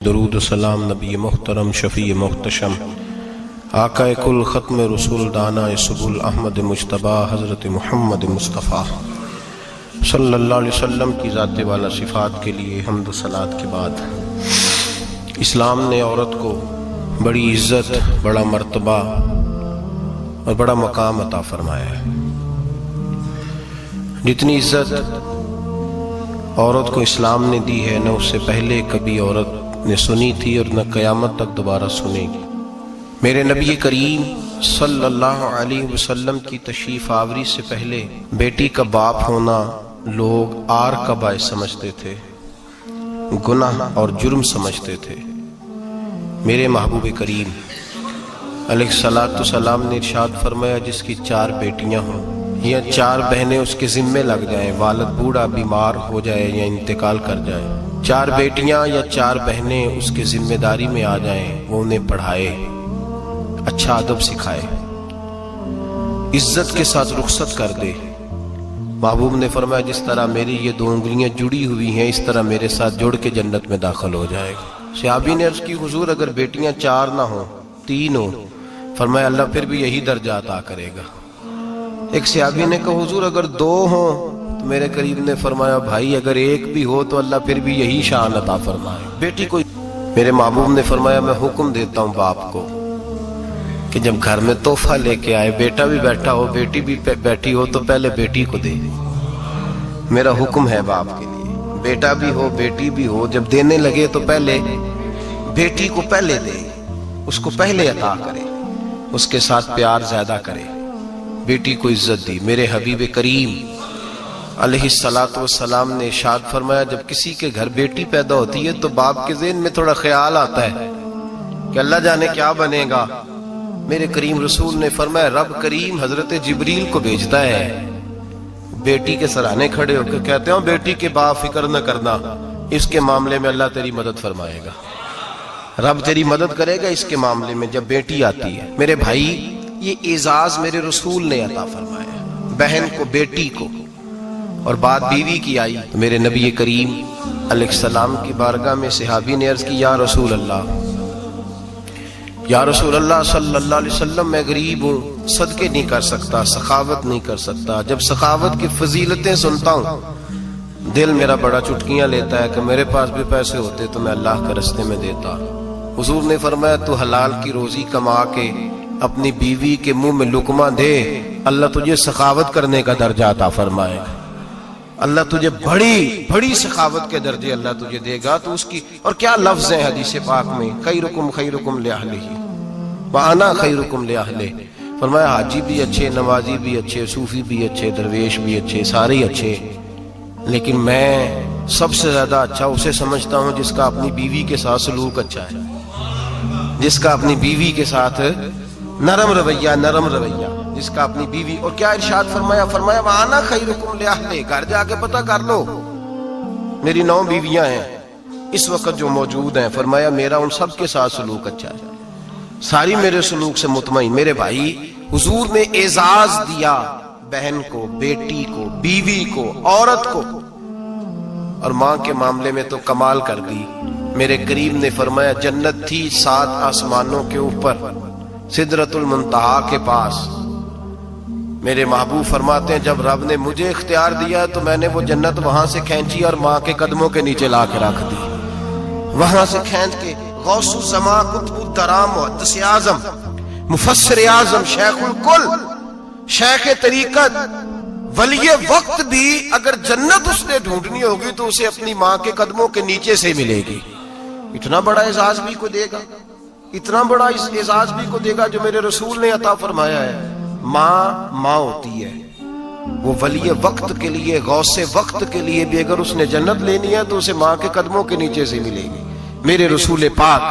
درود و سلام نبی محترم شفیع محتشم آقائے کل ختم رسول دانا سبل احمد مجتبی حضرت محمد مصطفیٰ صلی اللہ علیہ وسلم کی ذات والا صفات کے لیے حمد و صلات کے بعد اسلام نے عورت کو بڑی عزت، بڑا مرتبہ اور بڑا مقام عطا فرمایا ہے۔ جتنی عزت عورت کو اسلام نے دی ہے نہ اس سے پہلے کبھی عورت نے سنی تھی اور نہ قیامت تک دوبارہ سنے گی۔ میرے نبی کریم صلی اللہ علیہ وسلم کی تشریف آوری سے پہلے بیٹی کا باپ ہونا لوگ عار کا باعث سمجھتے تھے، گناہ اور جرم سمجھتے تھے۔ میرے محبوب کریم علیہ السلام نے ارشاد فرمایا جس کی 4 بیٹیاں ہوں یا 4 بہنیں اس کے ذمے لگ جائیں، والد بوڑھا بیمار ہو جائے یا انتقال کر جائے، 4 بیٹیاں یا 4 بہنیں اس کے ذمہ داری میں آ جائیں، وہ انہیں پڑھائے، اچھا ادب سکھائے، عزت کے ساتھ رخصت کر دے۔ محبوب نے فرمایا جس طرح میری یہ 2 انگلیاں جڑی ہوئی ہیں اس طرح میرے ساتھ جڑ کے جنت میں داخل ہو جائے گا۔ صحابی نے عرض کی حضور اگر بیٹیاں 4 نہ ہوں 3 ہوں، فرمایا اللہ پھر بھی یہی درجہ عطا کرے گا۔ ایک صحابی نے کہا حضور اگر 2 ہوں، تو میرے قریب نے فرمایا بھائی اگر 1 بھی ہو تو اللہ پھر بھی یہی شان عطا فرمائے۔ بیٹی کو میرے محبوب نے فرمایا میں حکم دیتا ہوں باپ کو کہ جب گھر میں تحفہ لے کے آئے، بیٹا بھی بیٹھا ہو بیٹی بھی بیٹھی ہو، تو پہلے بیٹی کو دے۔ میرا حکم ہے باپ کے لیے، بیٹا بھی ہو بیٹی بھی ہو، جب دینے لگے تو پہلے بیٹی کو پہلے دے، اس کو پہلے عطا کرے، اس کے ساتھ پیار زیادہ کرے، بیٹی کو عزت دی۔ میرے حبیب کریم علیہ السلام نے ارشاد فرمایا جب کسی کے گھر بیٹی پیدا ہوتی ہے تو باپ کے ذہن میں تھوڑا خیال آتا ہے کہ اللہ جانے کیا بنے گا۔ میرے کریم رسول نے فرمایا رب کریم حضرت جبریل کو بھیجتا ہے، بیٹی کے سرانے کھڑے ہو کے کہتے ہیں بیٹی کے باپ فکر نہ کرنا، اس کے معاملے میں اللہ تیری مدد فرمائے گا، رب تیری مدد کرے گا اس کے معاملے میں جب بیٹی آتی ہے۔ میرے بھائی یہ اعزاز میرے رسول نے عطا فرمایا، بہن کو بیٹی کو، اور بات بیوی کی آئی تو میرے نبی کریم علیہ السلام کی بارگاہ میں صحابی نے عرض کی یا رسول اللہ صلی اللہ علیہ وسلم میں غریب ہوں، صدقے نہیں کر سکتا، سخاوت نہیں کر سکتا۔ جب سخاوت کی فضیلتیں سنتا ہوں دل میرا بڑا چٹکیاں لیتا ہے کہ میرے پاس بھی پیسے ہوتے تو میں اللہ کے راستے میں دیتا۔ حضور نے فرمایا تو حلال کی روزی کما کے اپنی بیوی کے منہ میں لقمہ دے، اللہ تجھے سخاوت کرنے کا درجہ عطا فرمائے گا، اللہ تجھے بڑی سخاوت کے درجے اللہ تجھے دے گا۔ تو اس کی اور کیا لفظ ہیں حدیث پاک میں، خیرکم لأہلہ وانا خیرکم لأہلہ۔ فرمایا حاجی بھی اچھے، نمازی بھی اچھے، صوفی بھی اچھے، درویش بھی اچھے، سارے ہی اچھے، لیکن میں سب سے زیادہ اچھا اسے سمجھتا ہوں جس کا اپنی بیوی کے ساتھ سلوک اچھا ہے، جس کا اپنی بیوی کے ساتھ نرم رویہ، جس کا اپنی بیوی۔ اور کیا ارشاد فرمایا وانا خیرکم لأہلہ۔ گھر جا کے پتہ کر لو، میری 9 بیویاں ہیں اس وقت جو موجود ہیں، فرمایا میرا ان سب کے ساتھ سلوک اچھا ہے، ساری میرے سلوک سے مطمئن۔ میرے بھائی حضور نے اعزاز دیا بہن کو، بیٹی کو، بیوی کو، عورت کو، اور ماں کے معاملے میں تو کمال کر دی۔ میرے کریم نے فرمایا جنت تھی 7 آسمانوں کے اوپر سدرۃ المنتہا کے پاس۔ میرے محبوب فرماتے ہیں جب رب نے مجھے اختیار دیا تو میں نے وہ جنت وہاں سے کھینچی اور ماں کے قدموں کے نیچے لا کے رکھ دی، وہاں سے کھینچ کے۔ غوث الزمان، قطب الدرام، محدث اعظم، مفسر اعظم، شیخ الکل، شیخ طریقت، ولی وقت بھی اگر جنت اس نے ڈھونڈنی ہوگی تو اسے اپنی ماں کے قدموں کے نیچے سے ملے گی۔ اتنا بڑا اعزاز بھی کو دے گا، اتنا بڑا اعزاز بھی کو دے گا جو میرے رسول نے عطا فرمایا ہے۔ ماں ہوتی ہے، وہ ولی وقت کے لیے، غوث وقت کے لیے بھی اگر اس نے جنت لینی ہے تو اسے ماں کے قدموں کے نیچے سے ملے گی۔ میرے رسول پاک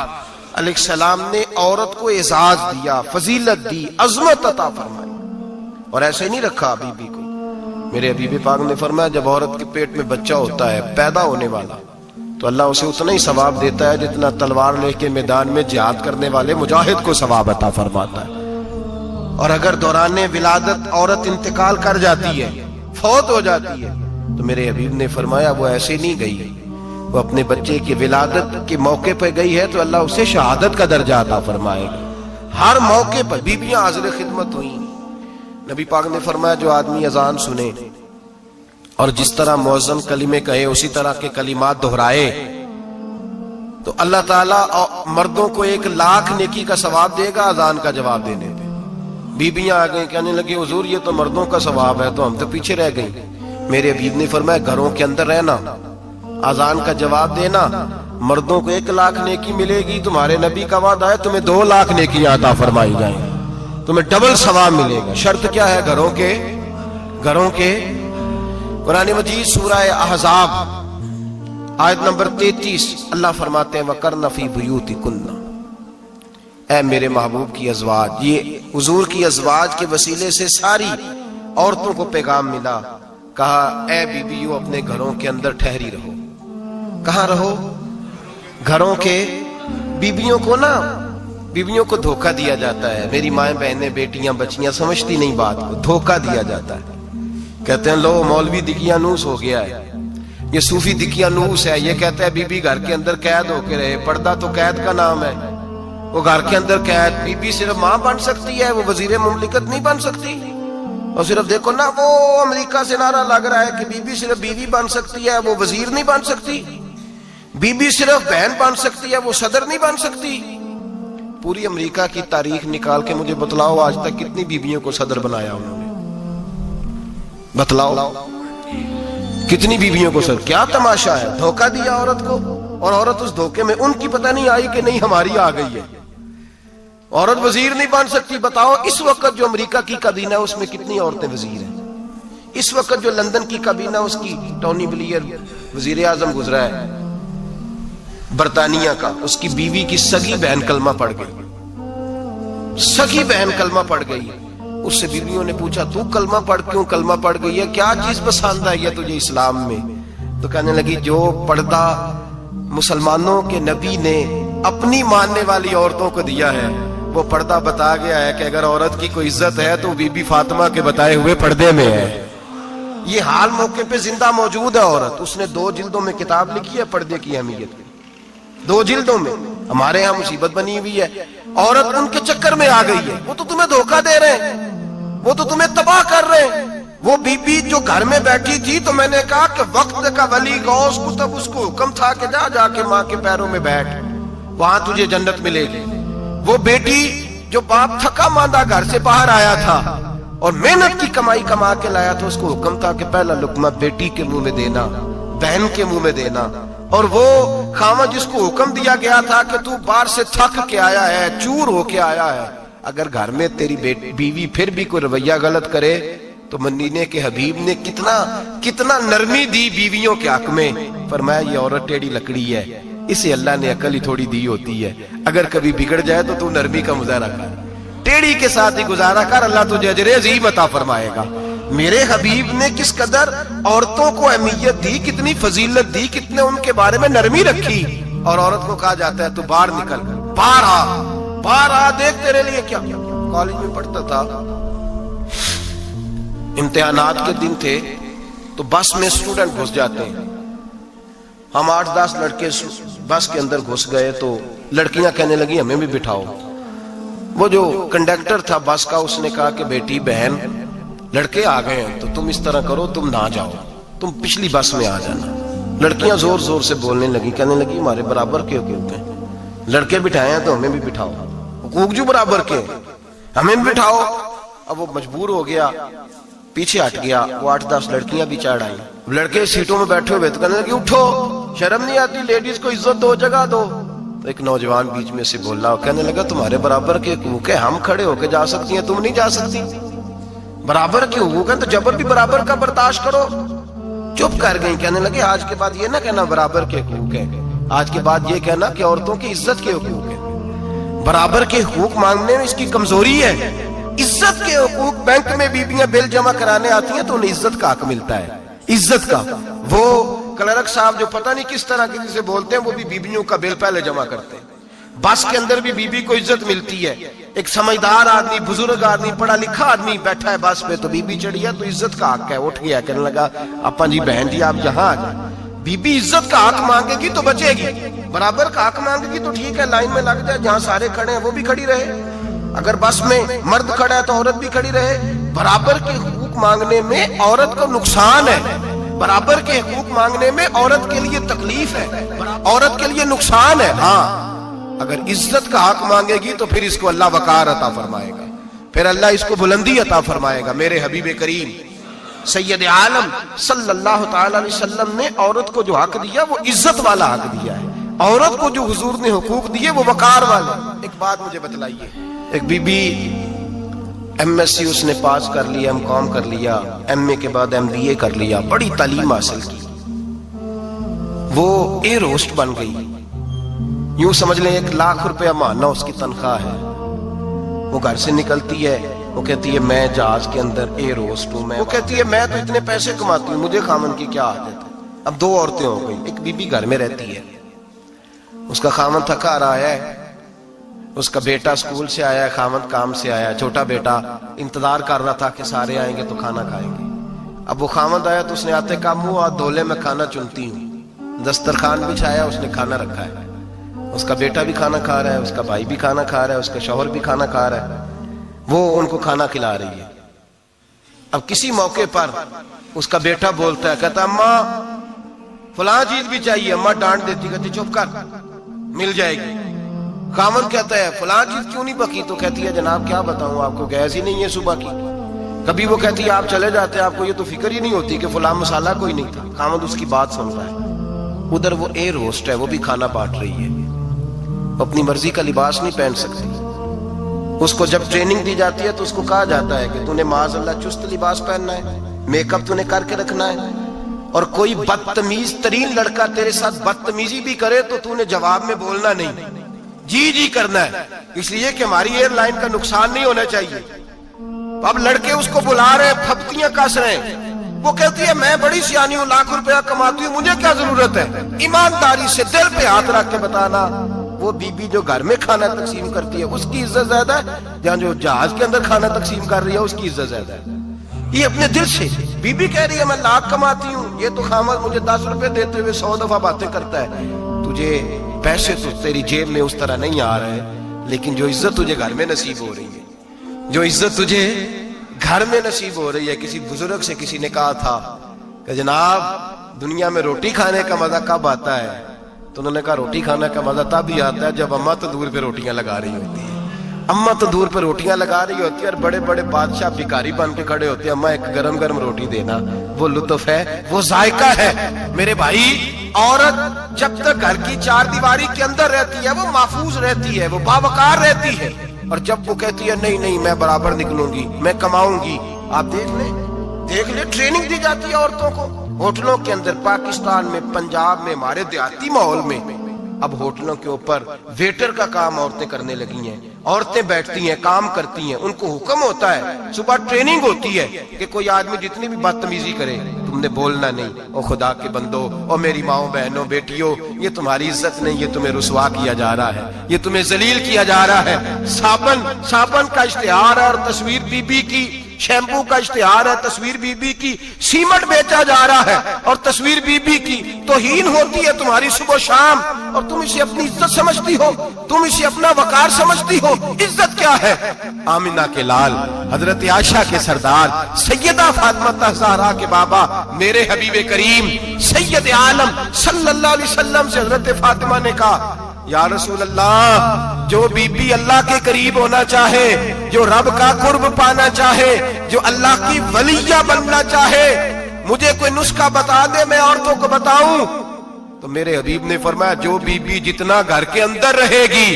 علیہ السلام نے عورت کو اعزاز دیا، فضیلت دی، عظمت عطا فرمائی، اور ایسے نہیں رکھا حبیبی کو۔ میرے حبیب پاک نے فرمایا جب عورت کے پیٹ میں بچہ ہوتا ہے پیدا ہونے والا تو اللہ اسے اتنا ہی ثواب دیتا ہے جتنا تلوار لے کے میدان میں جہاد کرنے والے مجاہد کو ثواب عطا فرماتا ہے۔ اور اگر دوران ولادت عورت انتقال کر جاتی ہے، فوت ہو جاتی ہے، تو میرے حبیب نے فرمایا وہ ایسے نہیں گئی وہ اپنے بچے کی ولادت کے موقع پہ گئی ہے تو اللہ اسے شہادت کا درجہ عطا فرمائے گا. ہر موقع پر بیویاں حاضر خدمت ہوئیں. نبی پاک نے فرمایا جو آدمی اذان سنے اور جس طرح مؤذن کلمے کہے اسی طرح کے کلمات دہرائے تو اللہ تعالیٰ مردوں کو 1,00,000 نیکی کا ثواب دے گا اذان کا جواب دینے پہ. بیویاں آ گئیں کہنے لگی حضور یہ تو مردوں کا ثواب ہے تو ہم تو پیچھے رہ گئیں. میرے حبیب نے فرمایا گھروں کے اندر رہنا، اذان کا جواب دینا، مردوں کو 1,00,000 نیکی ملے گی. تمہارے نبی کا وعدہ ہے تمہیں 2,00,000 نیکی عطا فرمائی جائیں، تمہیں ڈبل ثواب ملے گا. شرط کیا ہے؟ گھروں کے قرآن مجید سورہ احزاب آیت نمبر 33 اللہ فرماتے ہیں وَقَرْنَ فِي بُيُوتِكُنَّ. اے میرے محبوب کی ازواج، یہ حضور کی ازواج کے وسیلے سے ساری عورتوں کو پیغام ملا. کہا اے بیویوں اپنے گھروں کے اندر ٹھہری رہو. کہاں رہو؟ گھروں کے. بیویوں کو دھوکہ دیا جاتا ہے. میری مائیں بہنیں بیٹیاں بچیاں سمجھتی نہیں بات کو، دھوکہ دیا جاتا ہے. کہتے ہیں لو مولوی دکیانوس ہو گیا ہے، یہ صوفی دکیانوس ہے، یہ کہتا ہے بی بی گھر کے اندر قید ہو کے رہے. پردہ تو قید کا نام ہے، وہ گھر کے اندر قید. بی بی صرف ماں بن سکتی ہے، وہ وزیر مملکت نہیں بن سکتی. اور صرف دیکھو نا وہ امریکہ سے نعرہ لگ رہا ہے کہ بی بی صرف بیوی بن سکتی ہے، وہ وزیر نہیں بن سکتی. بی بی صرف بہن بن سکتی ہے، وہ صدر نہیں بن سکتی. پوری امریکہ کی تاریخ نکال کے مجھے بتلاؤ آج تک کتنی بیویوں کو صدر بنایا انہوں نے؟ بتلاؤ کتنی بیویوں کو صدر. کیا تماشا ہے؟ دھوکہ دیا عورت کو، اور عورت اس دھوکے میں ان کی پتہ نہیں آئی کہ نہیں ہماری آ گئی ہے. عورت وزیر نہیں بن سکتی. بتاؤ اس وقت جو امریکہ کی کابینہ ہے اس میں کتنی عورتیں وزیر ہیں؟ اس وقت جو لندن کی کابینہ اس کی ٹونی بلیئر وزیر اعظم گزرا ہے برطانیہ کا، اس کی بیوی کی سگی بہن کلمہ پڑھ گئی. سگی بہن کلمہ پڑھ گئی. اس سے بیویوں نے پوچھا تو کلمہ پڑھ کیوں کلمہ پڑھ گئی ہے؟ کیا چیز پسند آئی ہے تجھے اسلام میں؟ تو کہنے لگی جو پردہ مسلمانوں کے نبی نے اپنی ماننے والی عورتوں کو دیا ہے وہ پردہ بتا گیا ہے کہ اگر عورت کی کوئی عزت ہے تو بی بی فاطمہ کے بتائے ہوئے پردے میں ہے. یہ حال موقع پہ زندہ موجود ہے عورت. اس نے 2 جلدوں میں کتاب لکھی ہے پردے کی اہمیت پہ. 2 جلدوں میں. ہمارے ہاں مصیبت بنی ہوئی ہے. عورت ان کے چکر میں آ گئی ہے. وہ تو تمہیں دھوکہ دے رہے ہیں، وہ تو تمہیں تباہ کر رہے ہیں. وہ بی بی جو گھر میں بیٹھی تھی تو میں نے کہا کہ وقت کا ولی غوث کتب اس کو حکم تھا کہ جا کے ماں کے پیروں میں بیٹھ، وہاں تجھے جنت ملے گی. وہ بیٹی جو باپ تھکا ماندہ گھر سے باہر آیا تھا اور محنت کی کمائی کما کے لایا تھا، اس کو حکم تھا کہ پہلا لقمہ بیٹی کے منہ میں دینا، بہن کے منہ میں دینا. اور وہ خامد جس کو حکم دیا گیا تھا کہ تو باہر سے تھک کے آیا ہے، چور ہو کے آیا ہے، اگر گھر میں تیری بیوی پھر بھی کوئی رویہ غلط کرے تو مدینے کے حبیب نے کتنا نرمی دی بیویوں کے حق میں. فرمایا یہ عورت ٹیڑھی لکڑی ہے، اسے اللہ نے عقل ہی تھوڑی دی ہوتی ہے، اگر کبھی بگڑ جائے تو نرمی کا مظاہرہ کر، ٹیڑھی کے ساتھ ہی گزارا کر، اللہ تجھے اجر عظیم عطا فرمائے گا. میرے حبیب نے کس قدر عورتوں کو اہمیت دی، کتنی فضیلت دی، کتنے ان کے بارے میں نرمی رکھی. اور عورت کو کہا جاتا ہے تو باہر نکل، باہر آ دیکھ تیرے لیے کیا. کالج میں پڑھتا تھا، امتحانات کے دن تھے تو بس میں اسٹوڈنٹ گھس جاتے ہیں. ہم 8-10 لڑکے بس کے اندر گھس گئے تو لڑکیاں کہنے لگی ہمیں بھی بٹھاؤ. وہ جو کنڈکٹر تھا بس کا اس نے کہا کہ بیٹی بہن لڑکے آ گئے ہیں تو تم اس طرح کرو، تم نہ جاؤ، تم پچھلی بس میں آ جانا. لڑکیاں زور زور سے بولنے لگی، کہنے لگی ہمارے برابر کے حقوق ہیں، لڑکے بٹھائے ہیں تو ہمیں بھی بٹھاؤ، حقوق جو برابر کے ہمیں بھی بٹھاؤ. اب وہ مجبور ہو گیا، پیچھے ہٹ گیا. وہ 8-10 لڑکیاں بھی چڑھ آئیں. لڑکے سیٹوں میں بیٹھے ہوئے تو کہنے لگے اٹھو، شرم نہیں آتی، لیڈیز کو عزت دو، جگہ دو. تو ایک نوجوان بیچ میں سے بولا، کہنے لگا تمہارے برابر کے حقوق ہے، ہم کھڑے ہو کے جا سکتی ہیں، تم نہیں جا سکتی. برابر کے حقوق ہیں تو جبر بھی برابر کا برداشت کرو. چپ کر گئی. کہنے لگے آج کے بعد یہ نہ کہنا برابر کے حقوق ہے، آج کے بعد یہ کہنا کہ عورتوں کی عزت کے حقوق ہے. برابر کے حقوق مانگنے میں اس کی کمزوری ہے. عزت کے حقوق، بینک میں بیویاں بل جمع کرانے آتی ہیں تو انہیں عزت کا حق ملتا ہے، عزت کا. وہ کلرک صاحب جو پتہ نہیں کس طرح کسی سے بولتے ہیں وہ بھی بیویوں کا بل پہلے جمع کرتے ہیں. بس کے اندر بھی بیوی کو عزت ملتی ہے. ایک سمجھدار آدمی، بزرگ آدمی، پڑھا لکھا آدمی بیٹھا ہے بس پہ تو بیوی چڑھی ہے تو عزت کا حق ہے. اٹھ گیا، کہنے لگا اپا جی بہن جی آپ یہاں آ جائیں. بی بی عزت کا حق مانگے گی تو بچے گی، برابر کا حق مانگے گی تو ٹھیک ہے، لائن میں لگ جائے، جہاں سارے کھڑے ہیں وہ بھی کھڑی رہے، اگر بس میں مرد کھڑا ہے تو عورت بھی کھڑی رہے۔ برابر کے حقوق مانگنے میں عورت کو نقصان ہے، برابر کے حقوق مانگنے میں عورت کے لیے تکلیف ہے، عورت کے لیے نقصان ہے۔ ہاں اگر عزت کا حق مانگے گی تو پھر اس کو اللہ وقار عطا فرمائے گا، پھر اللہ اس کو بلندی عطا فرمائے گا۔ میرے حبیب کریم سید عالم صلی اللہ تعالی علیہ وسلم نے عورت کو جو حق دیا وہ عزت والا حق دیا ہے، عورت کو جو حضور نے حقوق دیے وہ وقار والے۔ ایک بات مجھے بتلائیے، ایک بی بی ایم ایس سی اس نے پاس کر لیا، ایم کام کر لیا، ایم اے کے بعد ایم بی اے کر لیا، بڑی تعلیم حاصل کی، وہ ایئر ہوسٹ بن گئی، یوں سمجھ لیں 1 لاکھ روپیہ ماہانہ اس کی تنخواہ ہے۔ وہ گھر سے نکلتی ہے، وہ کہتی ہے میں جہاز کے اندر ایئر ہوسٹ ہوں، وہ کہتی ہے میں تو اتنے پیسے کماتی ہوں، مجھے خامن کی کیا عادت ہے۔ اب 2 عورتیں ہو گئی، ایک بی بی گھر میں رہتی ہے، اس کا خامن تھکا رہا ہے، اس کا بیٹا اسکول سے آیا ہے، خامن کام سے آیا ہے، چھوٹا بیٹا انتظار کر رہا تھا کہ سارے آئیں گے تو کھانا کھائیں گے۔ اب وہ خامن آیا تو اس نے آتے کہا منہ ہاتھ دھو لے، میں کھانا چنتی ہوں۔ دسترخوان بچھایا، اس نے کھانا رکھا ہے، اس کا بیٹا بھی کھانا کھا رہا ہے، اس کا بھائی بھی کھانا کھا رہا ہے، اس کا شوہر بھی کھانا کھا رہا ہے، وہ ان کو کھانا کھلا رہی ہے۔ اب کسی موقع پر اس کا بیٹا بولتا ہے، کہتا اماں فلاں چیز بھی چاہیے، اماں ڈانٹ دیتی، کہتی چپ کر مل جائے گی۔ خامن کہتا ہے فلاں چیز کیوں نہیں پکی؟ تو کہتی ہے جناب کیا بتاؤں آپ کو، گیس ہی نہیں ہے صبح کی۔ کبھی وہ کہتی ہے آپ چلے جاتے ہیں، آپ کو یہ تو فکر ہی نہیں ہوتی کہ فلاں مسالہ کوئی نہیں تھا۔ خامن اس کی بات سن رہا ہے، ادھر وہ ایئر ہوسٹ ہے، وہ بھی کھانا بانٹ رہی ہے، اپنی مرضی کا لباس نہیں پہن سکتی۔ اس کو جب ٹریننگ دی جاتی ہے تو اس کو کہا جاتا ہے کہ تو نے معاذ اللہ چست لباس پہننا ہے، میک اپ تو نے کر کے رکھنا ہے، اور کوئی بدتمیز ترین لڑکا تیرے ساتھ بدتمیزی بھی کرے تو تو نے جواب میں بولنا نہیں، جی جی کرنا ہے، اس لیے کہ ہماری ایئر لائن کا نقصان نہیں ہونا چاہیے۔ اب لڑکے اس کو بلا رہے ہیں، پھپتیاں کس رہے ہیں، وہ کہتی ہے میں بڑی سیانی ہوں، لاکھ روپیہ کماتی ہوں، مجھے کیا ضرورت ہے۔ ایمانداری سے دل پہ ہاتھ رکھ کے بتانا، وہ بی بی جو گھر میں کھانا تقسیم کرتی ہے اس کی عزت زیادہ ہے، جہاں جو جہاز کے اندر کھانا تقسیم کر رہی ہے اس کی عزت زیادہ ہے۔ یہ اپنے دل سے بی بی کہہ رہی ہے میں لاکھ کماتی ہوں، یہ تو خامد مجھے 10 روپے دیتے ہوئے 100 دفعہ باتیں کرتا ہے، تجھے پیسے تو تیری جیب میں اس طرح نہیں آ رہے، لیکن جو عزت تجھے گھر میں نصیب ہو رہی ہے، جو عزت تجھے گھر میں نصیب ہو رہی ہے۔ کسی بزرگ سے کسی نے کہا تھا کہ جناب دنیا میں روٹی کھانے کا مزہ کب آتا ہے؟ تو انہوں نے کہا روٹی کھانے کا مزہ تب ہی آتا ہے جب اماں تندور پہ روٹیاں لگا رہی ہوتی ہے، اماں تندور پہ روٹیاں لگا رہی ہوتی ہے اور بڑے بڑے بادشاہ بھکاری بن کے کھڑے ہوتے ہیں، اماں ایک گرم گرم روٹی دینا، وہ لطف ہے، وہ ذائقہ ہے۔ میرے بھائی عورت جب تک گھر کی 4 دیواری کے اندر رہتی ہے وہ محفوظ رہتی ہے، وہ باوقار رہتی ہے، اور جب وہ کہتی ہے نہیں نہیں میں برابر نکلوں گی، میں کماؤں گی، آپ دیکھ لیں ٹریننگ دی جاتی ہے عورتوں کو ہوٹلوں کے اندر، پاکستان میں، پنجاب میں، ہمارے دیہاتی ماحول میں اب ہوٹلوں کے اوپر ویٹر کا کام عورتیں کرنے لگی ہیں، عورتیں بیٹھتی ہیں، کام کرتی ہیں، ان کو حکم ہوتا ہے، صبح ٹریننگ ہوتی ہے کہ کوئی آدمی جتنی بھی بدتمیزی کرے تم نے بولنا نہیں۔ او خدا کے بندو، او میری ماؤں بہنوں بیٹیوں، یہ تمہاری عزت نہیں، یہ تمہیں رسوا کیا جا رہا ہے، یہ تمہیں ذلیل کیا جا رہا ہے۔ صابن کا اشتہار ہے اور تصویر بی بی کی، شیمپو کا اشتہار ہے، تصویر بی بی کی، سیمنٹ بیچا جا رہا ہے اور تصویر بی بی کی، توہین ہوتی ہے تمہاری صبح و شام، اور تم اسے اپنی عزت سمجھتی ہو، تم اسے اپنا وقار سمجھتی ہو۔ عزت کیا ہے؟ آمنہ کے لال، حضرت عائشہ کے سردار، سیدہ فاطمہ زہرا کے بابا، میرے حبیب کریم سید عالم صلی اللہ علیہ وسلم سے حضرت فاطمہ نے کہا یا رسول اللہ، جو بی بی اللہ کے قریب ہونا چاہے، جو رب کا قرب پانا چاہے، جو اللہ کی ولیہ بننا چاہے، مجھے کوئی نسخہ بتا دے میں عورتوں کو بتاؤں۔ تو میرے حبیب نے فرمایا جو بی بی جتنا گھر کے اندر رہے گی،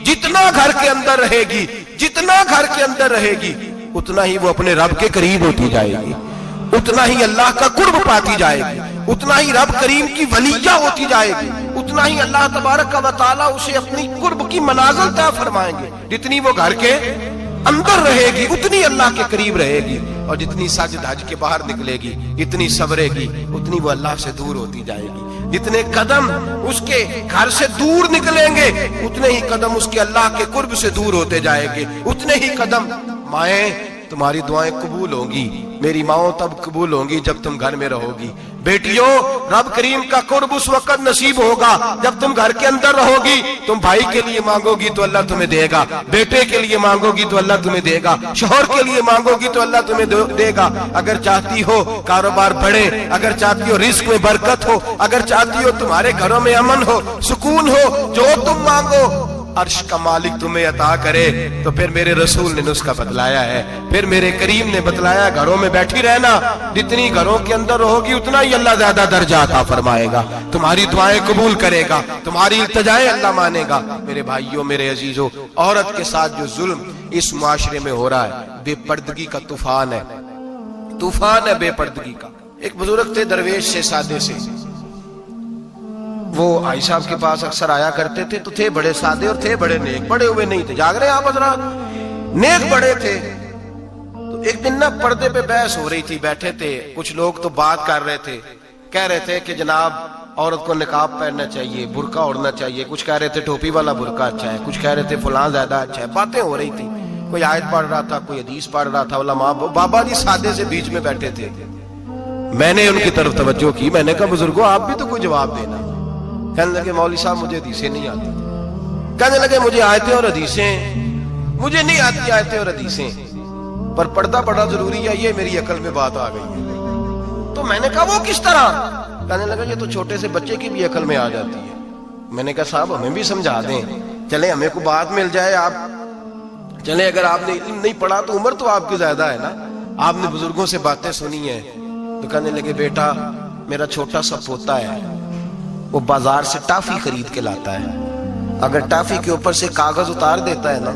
جتنا گھر کے اندر رہے گی، جتنا گھر کے اندر رہے گی، اتنا ہی وہ اپنے رب کے قریب ہوتی جائے گی، اتنا ہی اللہ کا قرب پاتی جائے گی، اتنا ہی رب کریم کی ولیہ ہوتی جائے گی، اتنا ہی اللہ تبارک و تعالیٰ اسے اپنی قرب کی منازل طے فرمائیں گے۔ جتنی وہ گھر کے اندر رہے گی اتنی اللہ کے قریب رہے گی، اور جتنی سجد حج کے باہر نکلے گی، اتنی صبرے گی، اتنی وہ اللہ سے دور ہوتی جائے گی۔ جتنے قدم اس کے گھر سے دور نکلیں گے اتنے ہی قدم اس کے اللہ کے قرب سے دور ہوتے جائیں گے، اتنے ہی قدم مائیں تمہاری دعائیں قبول ہوں گی، میری ماں تب قبول ہوں گی جب تم گھر میں رہو گی۔ بیٹیوں، رب کریم کا قرب اس وقت نصیب ہوگا جب تم گھر کے اندر رہو گی۔ تم بھائی کے لیے مانگو گی تو اللہ تمہیں دے گا، بیٹے کے لیے مانگو گی تو اللہ تمہیں دے گا، شوہر کے لیے مانگو گی تو اللہ تمہیں دے گا۔ اگر چاہتی ہو کاروبار بڑھے، اگر چاہتی ہو رزق میں برکت ہو، اگر چاہتی ہو تمہارے گھروں میں امن ہو، سکون ہو، جو تم مانگو عرش کا مالک تمہیں عطا کرے۔ تو پھر میرے رسول نے نسخہ بتلایا ہے، پھر میرے کریم نے بتلایا، گھروں میں بیٹھی رہنا، جتنی گھروں کے اندر رہوگی اتنا ہی اللہ زیادہ درجہ عطا فرمائے گا، تمہاری دعائیں قبول کرے گا، تمہاری التجائیں اللہ مانے گا۔ میرے بھائیوں، میرے عزیزوں، عورت کے ساتھ جو ظلم اس معاشرے میں ہو رہا ہے، بے پردگی کا طوفان ہے، طوفان ہے بے پردگی کا۔ ایک بزرگ تھے درویش سے، سادے سے، وہ آئی صاحب کے پاس اکثر آیا کرتے تھے، تو تھے بڑے سادے اور تھے بڑے نیک، بڑے ہوئے نہیں تھے، جاگ رہے ہیں آپ حضرات، نیک بڑے تھے۔ تو ایک دن نا پردے پہ بحث ہو رہی تھی، بیٹھے تھے کچھ لوگ تو بات کر رہے تھے، کہہ رہے تھے کہ جناب عورت کو نقاب پہننا چاہیے، برقع اوڑھنا چاہیے، کچھ کہہ رہے تھے ٹوپی والا برقع اچھا ہے، کچھ کہہ رہے تھے فلاں زیادہ اچھا ہے، باتیں ہو رہی تھی، کوئی آیت پڑھ رہا تھا، کوئی حدیث پڑھ رہا تھا، علماء بابا جی سادے سے بیچ میں بیٹھے تھے۔ میں نے ان کی طرف توجہ کی، میں نے کہا بزرگوں آپ بھی تو کوئی جواب دینا۔ کہنے لگے مولوی صاحب مجھے حدیثیں نہیں آتی، کہنے لگے مجھے آیتیں اور حدیثیں مجھے نہیں آتی، آیتیں اور حدیثیں، پر پردہ بڑا ضروری ہے، یہ میری عقل میں بات آ گئی ہے۔ تو میں نے کہا وہ کس طرح؟ کہنے لگا یہ تو چھوٹے سے بچے کی بھی عقل میں آ جاتی ہے۔ میں نے کہا صاحب ہمیں بھی سمجھا دیں، چلیں ہمیں کو بات مل جائے، آپ چلیں، اگر آپ نے علم نہیں پڑھا تو عمر تو آپ کی زیادہ ہے نا، آپ نے بزرگوں سے باتیں سنی ہیں۔ تو کہنے لگے بیٹا میرا چھوٹا سا پوتا ہے، وہ بازار سے ٹافی خرید کے لاتا ہے، اگر ٹافی کے اوپر سے کاغذ اتار دیتا ہے نا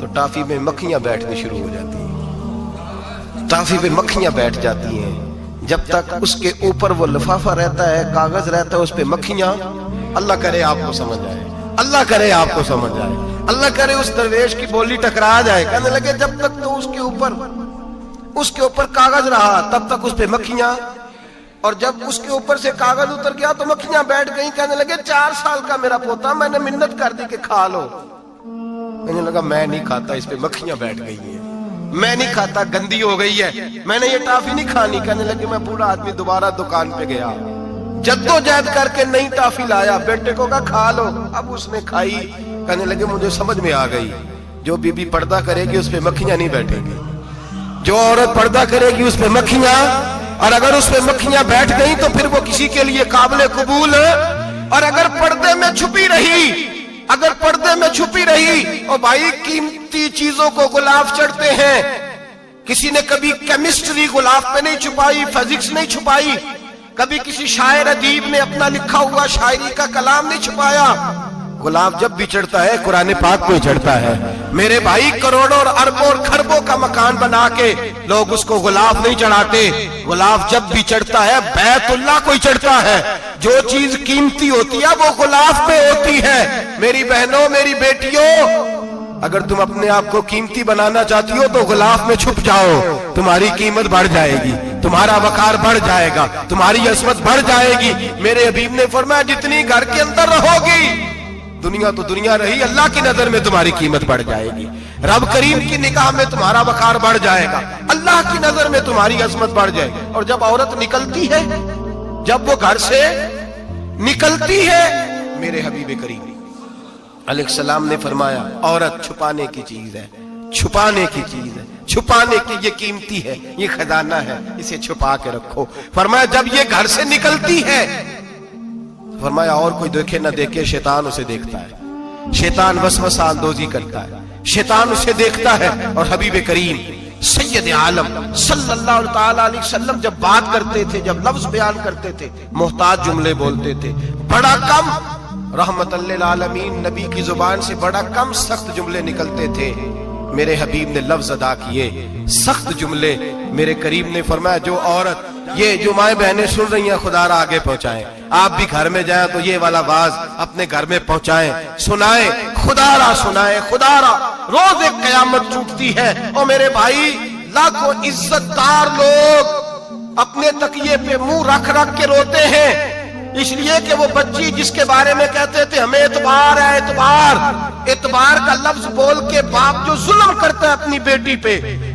تو ٹافی میں مکھیاں بیٹھنی شروع ہو جاتی ہیں، ٹافی پہ مکھیاں بیٹھ جاتی ہیں، جب تک اس کے اوپر وہ لفافہ رہتا ہے، کاغذ رہتا ہے، اس پہ مکھیاں، اللہ کرے آپ کو سمجھ آئے، اللہ کرے آپ کو سمجھ آئے، اللہ کرے اس درویش کی بولی ٹکرا جائے۔ کہنے لگے جب تک تو اس کے اوپر کاغذ رہا تب تک اس پہ مکھیاں، اور جب اس کے اوپر سے کاغذ اتر گیا تو مکھیاں بیٹھ گئیں۔ کہنے لگے 4 سال کا میرا پوتا، میں نے منت کر دی کہ کھا لو، کہنے لگا میں نہیں کھاتا، اس پہ مکھیاں بیٹھ گئی ہیں، میں نہیں کھاتا، گندی ہو گئی ہے، میں نے یہ ٹافی نہیں کھانی۔ کہنے لگے میں بوڑھا آدمی دوبارہ دکان پہ گیا، جدوجہد کر کے نئی ٹافی لایا، بیٹے کو کہا کھا لو، اب اس نے کھائی۔ کہنے لگے مجھے سمجھ میں آ گئی، جو بی بی پردہ کرے گی اس پہ مکھیاں نہیں بیٹھیں گی، جو عورت پردہ کرے گی اس پہ مکھیاں، اور اگر اس پہ مکھیاں بیٹھ گئیں تو پھر وہ کسی کے لیے قابل قبول ہے۔ اور اگر پردے میں چھپی رہی اور بھائی قیمتی چیزوں کو غلاف چڑھتے ہیں، کسی نے کبھی کیمسٹری غلاف پہ نہیں چھپائی، فزکس نہیں چھپائی، کبھی کسی شاعر ادیب نے اپنا لکھا ہوا شاعری کا کلام نہیں چھپایا، غلاف جب بھی چڑھتا ہے قرآن پاک پہ چڑھتا ہے۔ میرے بھائی کروڑوں اور اربوں اور خربوں کا مکان بنا کے لوگ اس کو غلاف نہیں چڑھاتے، غلاف جب بھی چڑھتا ہے بیت اللہ کو ہی چڑھتا ہے۔ جو چیز قیمتی ہوتی ہے وہ غلاف پہ ہوتی ہے۔ میری بہنوں، میری بیٹیوں، اگر تم اپنے آپ کو قیمتی بنانا چاہتی ہو تو غلاف میں چھپ جاؤ، تمہاری قیمت بڑھ جائے گی، تمہارا وقار بڑھ جائے گا، تمہاری عظمت بڑھ جائے گی۔ میرے حبیب نے فرمایا جتنی گھر کے اندر رہو گی، دنیا تو دنیا رہی، اللہ کی نظر میں تمہاری قیمت بڑھ جائے گی، رب کریم کی نگاہ میں تمہارا وقار بڑھ جائے گا، اللہ کی نظر میں تمہاری عظمت بڑھ جائے گی۔ اور جب عورت نکلتی ہے، جب وہ گھر سے نکلتی ہے، میرے حبیب کریم علیہ السلام نے فرمایا عورت چھپانے کی چیز ہے، چھپانے کی چیز ہے، چھپانے کی، یہ قیمتی ہے، یہ خزانہ ہے، اسے چھپا کے رکھو۔ فرمایا جب یہ گھر سے نکلتی ہے، فرمایا اور کوئی دیکھے نہ دیکھے، شیطان اسے دیکھتا ہے، شیطان وسوسہ اندوزی کرتا ہے، شیطان اسے دیکھتا ہے۔ اور حبیب کریم سید عالم صلی اللہ تعالی علیہ وسلم جب بات کرتے تھے، جب لفظ بیان کرتے تھے، محتاط جملے بولتے تھے، بڑا کم، رحمت للعالمین نبی کی زبان سے بڑا کم سخت جملے نکلتے تھے۔ میرے حبیب نے لفظ ادا کیے، سخت جملے۔ میرے کریم نے فرمایا جو عورت، یہ جو مائیں بہنیں سن رہی ہیں خدا را آگے پہنچائیں، آپ بھی گھر میں جائیں تو یہ والا باز اپنے گھر میں پہنچائیں، سنائیں، خدا را سنائیں، خدا را۔ روز ایک قیامت ٹوٹتی ہے، اور میرے بھائی لاکھوں عزت دار لوگ اپنے تکیے پہ منہ رکھ رکھ کے روتے ہیں، اس لیے کہ وہ بچی جس کے بارے میں کہتے تھے ہمیں اعتبار ہے، اعتبار کا لفظ بول کے باپ جو ظلم کرتا ہے اپنی بیٹی پہ،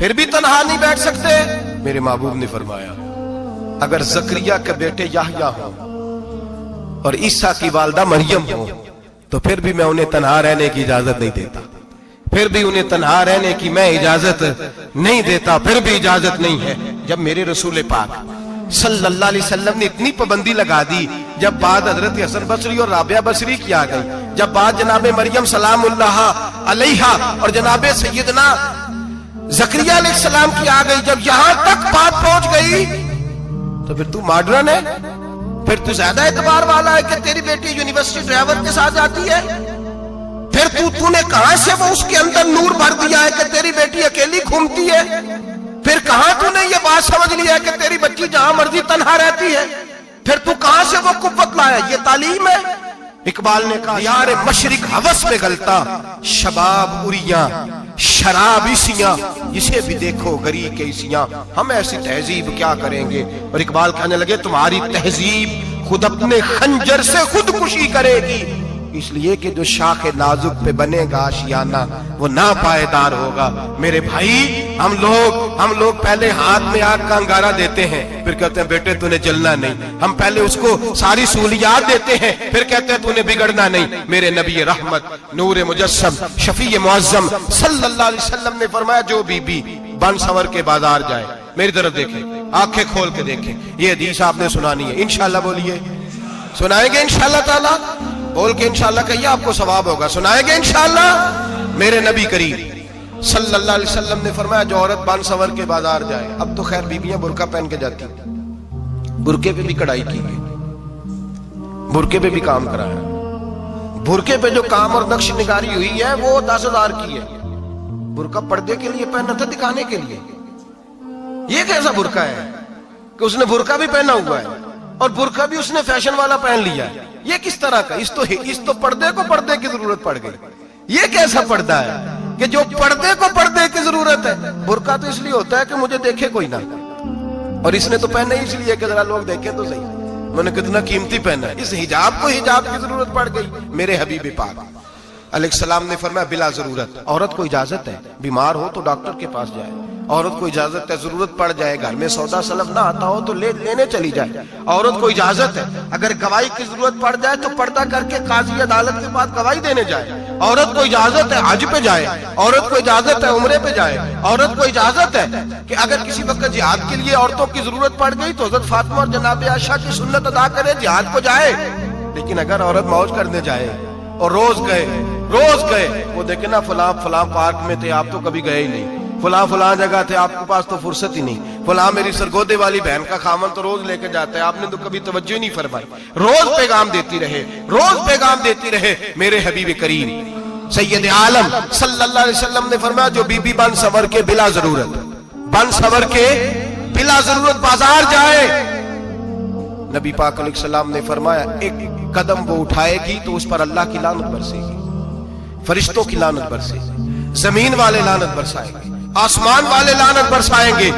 پھر بھی تنہا نہیں بیٹھ سکتے؟ میرے محبوب نے فرمایا اگر زکریا کے بیٹے یحییٰ ہوں اور عیسیٰ کی والدہ مریم ہوں تو پھر بھی میں انہیں تنہا رہنے کی اجازت نہیں دیتا، پھر بھی انہیں تنہا رہنے کی میں اجازت نہیں دیتا، پھر بھی اجازت نہیں ہے۔ جب میرے رسول پاک صلی اللہ علیہ وسلم نے اتنی پابندی لگا دی، جب بات حضرت حسن بصری اور رابعہ بصری کی آ گئی، جب بات جناب مریم سلام اللہ علیہا اور جناب سیدنا زکریا علیہ السلام کی آ گئی، جب یہاں تک بات پہنچ گئی تو پھر تو ماڈرن ہے، پھر تو زیادہ اعتبار والا ہے کہ تیری بیٹی یونیورسٹی ڈرائیور کے ساتھ جاتی ہے، پھر تو نے کہاں سے وہ اس کے اندر نور بھر دیا ہے کہ تیری بیٹی اکیلی گھومتی ہے، پھر کہاں تو نے یہ بات سمجھ لیا ہے کہ تیری بچی جہاں مرضی تنہا رہتی ہے، پھر تو کہاں سے وہ قوت لایا؟ یہ تعلیم ہے۔ اقبال نے کہا یار مشرق ہوس میں گلتا شباب اریاں شراب عیسیاں، جسے بھی دیکھو گری کے عیسیاں، ہم ایسی تہذیب کیا کریں گے؟ اور اقبال کہنے لگے تمہاری تہذیب خود اپنے خنجر سے خودکشی کرے گی، اس لیے کہ جو شاخ نازک پہ بنے گا آشیانہ وہ ناپائیدار ہوگا۔ میرے بھائی ہم لوگ پہلے ہاتھ میں آگ کا انگارہ دیتے ہیں، پھر کہتے ہیں بیٹے تو نے جلنا نہیں، ہم پہلے اس کو ساری سہولیات دیتے ہیں، پھر کہتے ہیں تو نے بگڑنا نہیں۔ میرے نبی رحمت نور مجسم شفیع معظم صلی اللہ علیہ وسلم نے فرمایا جو بی بی بن سور کے بازار جائے، میری طرف دیکھیں، آنکھیں کھول کے دیکھیں، یہ حدیث آپ نے سنانی ہے، انشاءاللہ بولیے، سنائیں گے انشاءاللہ تعالی، بول کے انشاءاللہ کہیے آپ کو ثواب ہوگا، سنائیں گے انشاءاللہ۔ میرے نبی کریم صلی اللہ علیہ وسلم نے فرمایا جو عورت بن سور کے بازار جائے، اب تو خیر بیویاں برقع پہن کے جاتی ہیں، برقعے پہ بھی کڑھائی کی گئی، برقعے پہ بھی کام کرایا، برقعے پہ جو کام اور نقش نگاری ہوئی ہے وہ 10,000 کی ہے۔ برقع پردے کے لیے پہنا تھا، دکھانے کے لیے۔ یہ کیسا برقع ہے کہ اس نے برقع بھی پہنا ہوا ہے اور برقع بھی اس نے فیشن والا پہن لیا ہے؟ یہ کس طرح کا؟ اس تو پردے کو پردے کی ضرورت پڑ گئی۔ یہ کیسا پردہ ہے کہ جو پردے کو پردے کی ضرورت ہے؟ برقع تو اس لیے ہوتا ہے کہ مجھے دیکھے کوئی نہ، اور اس نے تو پہنا ہی اس لیے کہ ذرا لوگ دیکھیں تو صحیح میں نے کتنا قیمتی پہنا ہے۔ اس حجاب کو حجاب کی ضرورت پڑ گئی۔ میرے حبیب پاک علیہ السلام نے فرمایا بلا ضرورت، عورت کو اجازت ہے بیمار ہو تو ڈاکٹر کے پاس جائے، عورت کو اجازت ہے ضرورت پڑ جائے گھر میں سودا سلف نہ آتا ہو تو لینے چلی جائے، عورت کو اجازت ہے اگر گواہی کی ضرورت پڑ جائے تو پردہ کر کے قاضی عدالت کے پاس گواہی دینے جائے، عورت کو اجازت ہے حج پہ جائے، عورت کو اجازت ہے عمرے پہ جائے، عورت کو اجازت ہے کہ اگر کسی وقت جہاد کے لیے عورتوں کی ضرورت پڑ گئی تو حضرت فاطمہ اور جناب عائشہ کی سنت ادا کرے جہاد کو جائے۔ لیکن اگر عورت موج کرنے جائے اور روز گئے وہ دیکھیں نا فلاں پارک میں تھے آپ تو کبھی گئے ہی نہیں، فلاں جگہ تھے آپ کے پاس تو فرصت ہی نہیں، فلاں میری سرگودے والی بہن کا خامن تو روز لے کے جاتا ہے آپ نے تو کبھی توجہ نہیں فرمائی۔ روز پیغام دیتی رہے میرے حبیب کریم سید عالم صلی اللہ علیہ وسلم نے فرمایا جو بی بی بن سور کے بلا ضرورت بازار جائے، نبی پاک علیہ السلام نے فرمایا ایک قدم وہ اٹھائے گی تو اس پر اللہ کی لعنت برسے گی، فرشتوں کی لعنت برسے گی، زمین والے لعنت برسائیں گے، آسمان والے لعنت برسائیں گے۔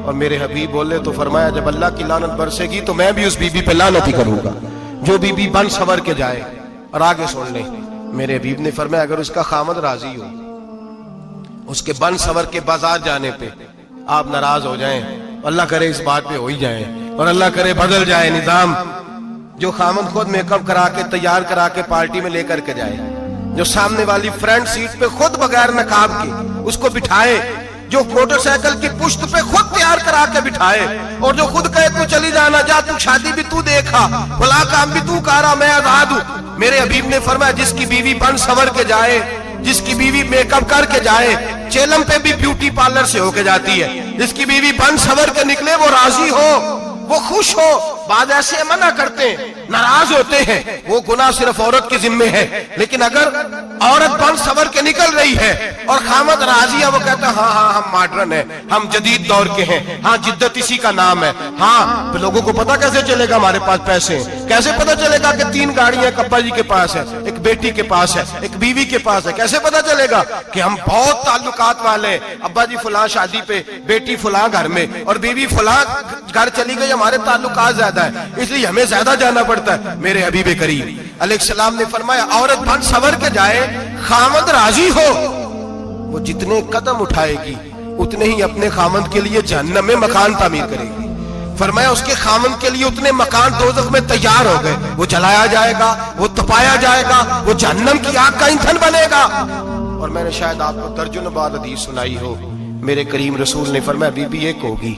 اور میرے حبیب بولے تو فرمایا جب اللہ کی لعنت برسے گی تو میں بھی اس بی بی پہ لعنت ہی کروں گا جو بی بی بن سور کے جائے۔ اور آگے سن لیں میرے حبیب نے فرمایا اگر اس کا خامد راضی ہو اس کے بن سور کے بازار جانے پہ، آپ ناراض ہو جائیں، اللہ کرے اس بات پہ ہو ہی جائیں اور اللہ کرے بدل جائے نظام، جو خامد خود میک اپ کرا کے تیار کرا کے پارٹی میں لے کر کے جائے، جو سامنے والی فرنٹ سیٹ پہ خود بغیر نقاب کے اس کو بٹھائے، جو موٹر سائیکل کی پشت پہ خود تیار کرا کے بٹھائے، اور جو خود کہے تو چلی جانا جا تو شادی بھی تو دیکھا فلاں کام بھی تو کرا میں آزاد ہوں۔ میرے حبیب نے فرمایا جس کی بیوی بن سور کے جائے، جس کی بیوی میک اپ کر کے جائے، چیلم پہ بھی بیوٹی پارلر سے ہو کے جاتی ہے، جس کی بیوی بن سور کے نکلے وہ راضی ہو، وہ خوش ہو۔ بعض ایسے منع کرتے ہیں، ناراض ہوتے ہیں، وہ گناہ صرف عورت کے ذمے ہے، لیکن اگر عورت بن سور کے نکل رہی ہے اور خامد راضی ہے، وہ کہتا ہے ہاں ہم ماڈرن ہیں، ہم جدید دور کے ہیں، ہاں جدت اسی کا نام ہے، ہاں پھر لوگوں کو پتا کیسے چلے گا ہمارے پاس پیسے ہیں، کیسے پتا چلے گا کہ 3 گاڑیاں ابا جی کے پاس ہے، ایک بیٹی کے پاس ہے، ایک بیوی کے پاس ہے، کیسے پتا چلے گا کہ ہم بہت تعلقات والے ہیں، ابا جی فلاں شادی پہ، بیٹی فلاں گھر میں اور بیوی فلاں گھر چلی گئی، ہمارے تعلقات زیادہ ہیں اس لیے ہمیں زیادہ جانا پڑتا ہے۔ میرے حبیب کریم علیہ السلام نے فرمایا عورت بن سور کے جائے، خامد راضی ہو، وہ جتنے قدم اٹھائے گی اتنے ہی اپنے خامند کے لیے جہنم میں مکان تعمیر کرے گی۔ فرمایا اس کے خامند کے لیے اتنے مکان دوزخ میں تیار ہو گئے، وہ جلایا جائے گا، وہ تپایا جائے گا، وہ جہنم کی آگ کا ایندھن بنے گا۔ اور میں نے شاید آپ کو درجنوں بار حدیث سنائی ہو، میرے کریم رسول نے فرمایا بی بی ایک ہوگی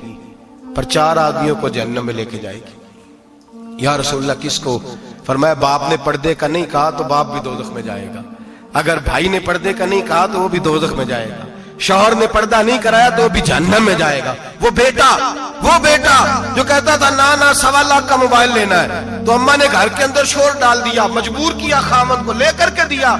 پر 4 آدمیوں کو جہنم میں لے کے جائے گی۔ یا رسول اللہ کس کو؟ فرمایا باپ نے پردے کا نہیں کہا تو باپ بھی دوزخ میں جائے گا، اگر بھائی نے پردے کا نہیں کہا تو وہ بھی دوزخ میں جائے گا، شوہر نے پردہ نہیں کرایا تو وہ بھی جہنم میں جائے گا۔ وہ بیٹا جو کہتا تھا نا 1.25 لاکھ کا موبائل لینا ہے، تو اماں نے گھر کے اندر شور ڈال دیا، مجبور کیا خامد کو، لے کر کے دیا۔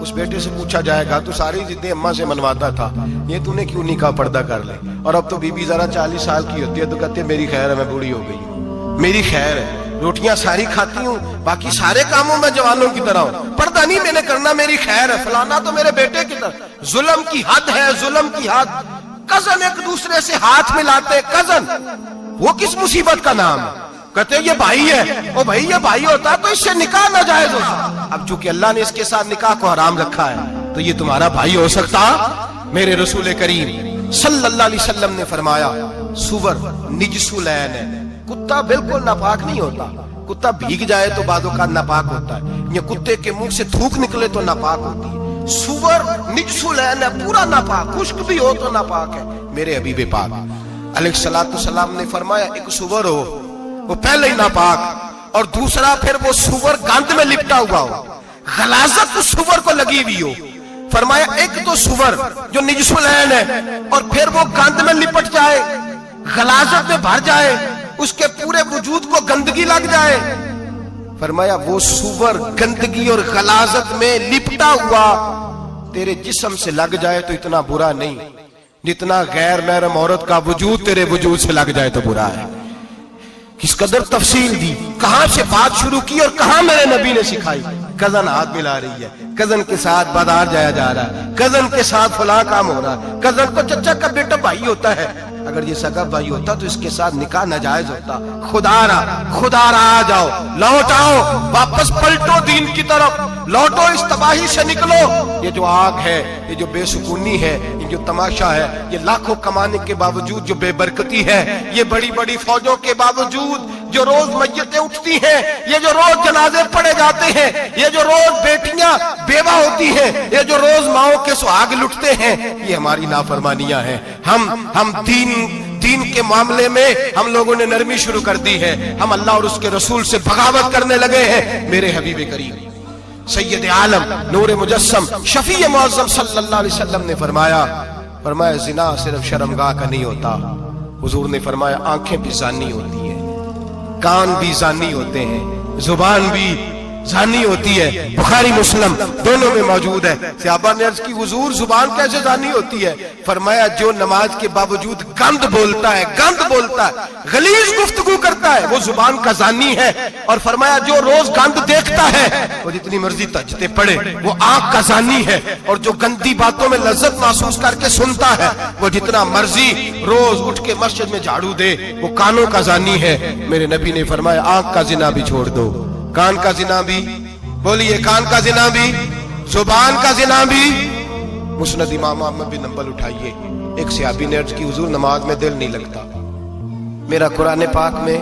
اس بیٹے سے پوچھا جائے گا تو ساری ضدیں اماں سے منواتا تھا، یہ تو نے کیوں نہیں کہا پردہ کر لے؟ اور اب تو بی بی ذرا 40 سال کی ہوتی ہے تو کہتے ہیں میری خیر ہے، میں بوڑھی ہو گئی ہوں، میری خیر ہے، روٹیاں ساری کھاتی ہوں، باقی سارے کاموں میں جوانوں کی طرح ہوں، پردہ نہیں میں نے کرنا، میری خیر ہے، فلانا تو میرے بیٹے کی طرح۔ ظلم کی حد ہے، ظلم کی حد۔ کزن ایک دوسرے سے ہاتھ ملاتے، کزن، وہ کس مصیبت کا نام ہے؟ کہتے ہیں یہ بھائی ہے، او بھائی یہ بھائی ہوتا تو اس سے نکاح ناجائز ہوتا، اب چونکہ اللہ نے اس کے ساتھ نکاح کو حرام رکھا ہے تو یہ تمہارا بھائی ہو سکتا؟ میرے رسول کریم صلی اللہ علیہ وسلم نے فرمایا سور نجس العین ہے، کتا بالکل ناپاک نہیں ہوتا، کتا بھیگ جائے تو بعد اوقات ناپاک ہوتا ہے، یہ کتے کے منہ سے تھوک نکلے تو ناپاک ہوتی ہے۔ سور نجس العین ہے، پورا ناپاک، خشک بھی ہو تو ناپاک ہے۔ میرے حبیب پاک علیہ الصلوۃ والسلام نے فرمایا ایک سور ہو وہ پہلے ہی ناپاک، اور دوسرا پھر وہ سور گند میں لپٹا ہوا ہو، غلاظت اس سور کو لگی ہوئی ہو۔ فرمایا ایک تو سور جو نجس العین ہے اور پھر وہ گند میں لپٹ جائے، غلاظت میں بھر جائے، اس کے پورے وجود کو گندگی لگ جائے۔ فرمایا وہ سور گندگی اور غلاظت میں لپٹا ہوا تیرے جسم سے لگ جائے تو اتنا برا نہیں جتنا غیر محرم عورت کا وجود تیرے وجود سے لگ جائے تو برا ہے۔ کس قدر تفصیل دی، کہاں سے بات شروع کی اور کہاں میرے نبی نے سکھائی۔ کزن ہاتھ ملا رہی ہے، کزن کے ساتھ بازار جایا جا رہا ہے، کزن کے ساتھ فلاں کام ہو رہا ہے، کزن تو چچا کا بیٹا بھائی ہوتا ہے، اگر یہ سگا بھائی ہوتا تو اس کے ساتھ نکاح ناجائز ہوتا۔ خدا را آ جاؤ، لوٹ آؤ، واپس پلٹو دین کی طرف، لوٹو اس تباہی سے نکلو۔ یہ جو آگ ہے، یہ جو بے سکونی ہے، یہ جو تماشا ہے، یہ لاکھوں کمانے کے باوجود جو بے برکتی ہے، یہ بڑی بڑی فوجوں کے باوجود جو روز میتیں اٹھتی ہیں، یہ جو روز جنازے پڑے جاتے ہیں، یہ جو روز بیٹیاں بیوہ ہوتی ہیں، یہ جو روز ماؤں کے سہاگ لٹتے ہیں، یہ ہماری نافرمانیاں ہیں۔ ہم دین کے معاملے میں ہم لوگوں نے نرمی شروع کر دی ہے، ہم اللہ اور اس کے رسول سے بغاوت کرنے لگے ہیں۔ میرے حبیب کریم سید عالم نور مجسم شفیع معظم صلی اللہ علیہ وسلم نے فرمایا زنا صرف شرمگاہ کا نہیں ہوتا، حضور نے فرمایا آنکھیں بھی زانی ہوتی ہیں، کان بھی زانی ہوتے ہیں، زبان بھی زانی ہوتی ہے۔ بخاری مسلم دونوں میں موجود ہے۔ صحابہ نے عرض کی حضور زبان کیسے زانی ہوتی ہے؟ فرمایا جو نماز کے باوجود گند بولتا ہے، غلیظ گفتگو کرتا ہے، وہ زبان کا زانی ہے۔ اور فرمایا جو روز گند دیکھتا ہے وہ جتنی مرضی تہجدیں پڑھے وہ آنکھ کا زانی ہے، اور جو گندی باتوں میں لذت محسوس کر کے سنتا ہے وہ جتنا مرضی روز اٹھ کے مسجد میں جھاڑو دے وہ کانوں کا زانی ہے۔ میرے نبی نے فرمایا آنکھ کا زنا بھی چھوڑ دو، کان کا زنا بھی، بولیے کان کا زنا بھی، زبان کا زنا بھی۔ مسند امام احمد بن حنبل اٹھائیے، ایک صحابی نے عرض کی حضور نماز میں دل نہیں لگتا، میرا قرآن پاک میں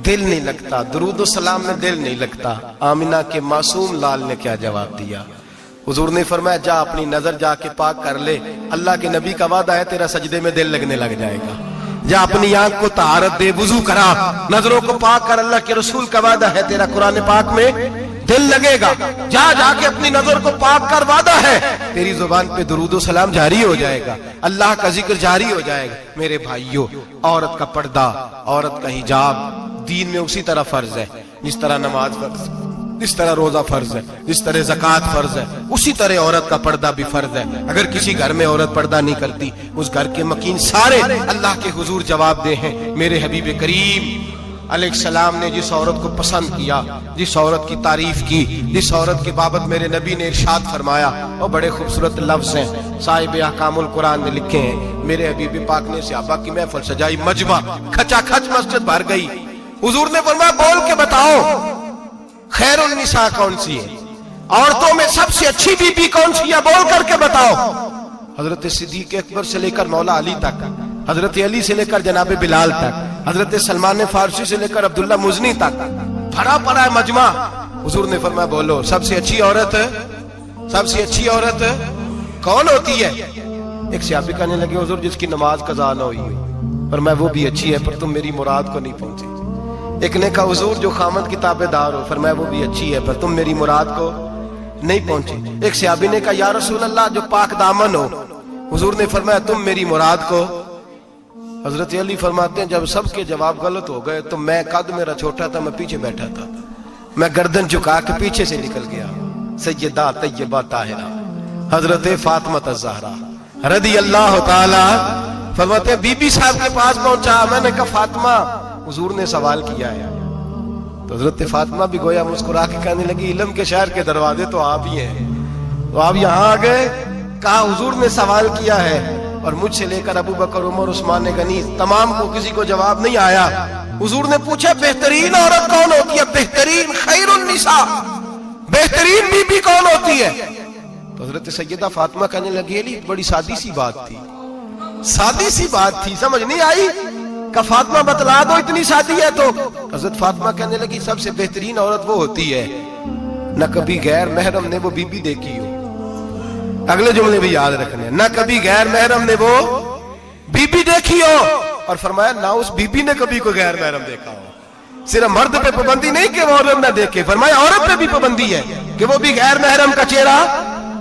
دل نہیں لگتا، درود و سلام میں دل نہیں لگتا۔ آمنہ کے معصوم لال نے کیا جواب دیا؟ حضور نے فرمایا جا اپنی نظر جا کے پاک کر لے، اللہ کے نبی کا وعدہ ہے تیرا سجدے میں دل لگنے لگ جائے گا۔ جا اپنی آنکھ کو طہارت دے، وضو کرا، نظروں کو پاک کر، اللہ کے رسول کا وعدہ ہے تیرا قرآن پاک میں دل لگے گا۔ جا کے اپنی نظر کو پاک کر، وعدہ ہے تیری زبان پہ درود و سلام جاری ہو جائے گا، اللہ کا ذکر جاری ہو جائے گا۔ میرے بھائیوں، عورت کا پردہ، عورت کا حجاب دین میں اسی طرح فرض ہے جس طرح نماز فرض ہے، جس طرح روزہ فرض ہے، جس طرح زکوٰۃ فرض ہے، اسی طرح عورت کا پردہ بھی فرض ہے۔ اگر کسی گھر میں عورت پردہ نہیں کرتی اس گھر کے مکین سارے اللہ کے حضور جواب دے ہیں۔ میرے حبیب کریم علیہ السلام نے جس عورت کو پسند کیا، جس عورت کی تعریف کی، جس عورت کے بابت میرے نبی نے ارشاد فرمایا، وہ بڑے خوبصورت لفظ ہیں، صاحب احکام القرآن نے لکھے ہیں۔ میرے حبیب پاک نے صحابہ کی محفل سجائی، مجمع کھچا کھچ مسجد بھر گئی۔ حضور نے فرمایا بول کے بتاؤ خیر النساء کون سی ہے، عورتوں میں سب سے اچھی بی بی کون سی ہے، بول کر کے بتاؤ۔ حضرت صدیق اکبر سے لے کر مولا علی تک، حضرت علی سے لے کر جناب بلال تک، حضرت سلمان فارسی سے لے کر عبداللہ مزنی تک بھرا پڑا ہے مجمع۔ حضور نے فرمایا بولو سب سے اچھی عورت، سب سے اچھی عورت کون ہوتی ہے؟ ایک صحابی کہنے لگے حضور جس کی نماز قضا نہ ہوئی ہوئی، فرمایا وہ بھی اچھی ہے پر تم میری مراد کو نہیں پہنچے۔ ایک نے کہا حضور جو خامد کی تابع دار ہو، فرمایا وہ بھی اچھی ہے پر تم میری مراد کو نہیں پہنچے۔ ایک صحابی نے کہا یا رسول اللہ جو پاک دامن ہو، حضور نے فرمایا تم میری مراد کو۔ حضرت علی فرماتے ہیں جب سب کے جواب غلط ہو گئے تو میں قد میرا چھوٹا تھا، میں پیچھے بیٹھا تھا، میں گردن جھکا کے پیچھے سے نکل گیا۔ سیدہ طیبہ طاہرہ حضرت فاطمہ الزہرا رضی اللہ تعالی فرماتے ہیں بی بی صاحب کے پاس پہنچا، میں نے کہا فاطمہ حضور نے سوال کیا ہے۔ تو حضرت فاطمہ بھی گویا مسکرا کے کہنے لگی علم کے شہر کے دروازے تو آپ ہی ہیں، تو آپ یہاں آ گئے؟ کہا حضور نے سوال کیا ہے اور مجھ سے لے کر ابو بکر عمر عثمان غنی تمام کو کسی کو جواب نہیں آیا۔ حضور نے پوچھا بہترین عورت کون ہوتی ہے؟ بہترین خیر النساء، بہترین بی بی کون ہوتی ہے؟ تو حضرت سیدہ فاطمہ کہنے لگی علی بڑی سادی سی بات تھی، سادی سی بات تھی، سمجھ نہیں آئی؟ کہ فاطمہ بتلا دو اتنی سادی ہے تو۔ حضرت فاطمہ کہنے لگی سب سے بہترین عورت وہ ہوتی ہے نہ کبھی غیر محرم نے وہ بی بی دیکھی ہو۔ اگلے جملے بھی یاد رکھنے، نہ کبھی غیر محرم نے وہ بی بی دیکھی ہو، اور فرمایا نہ اس بی بی نے کبھی کوئی غیر محرم دیکھا ہو۔ صرف مرد پہ پابندی نہیں کہ وہ عورت نہ دیکھے، فرمایا عورت پہ بھی پابندی ہے کہ وہ بھی غیر محرم کا چہرہ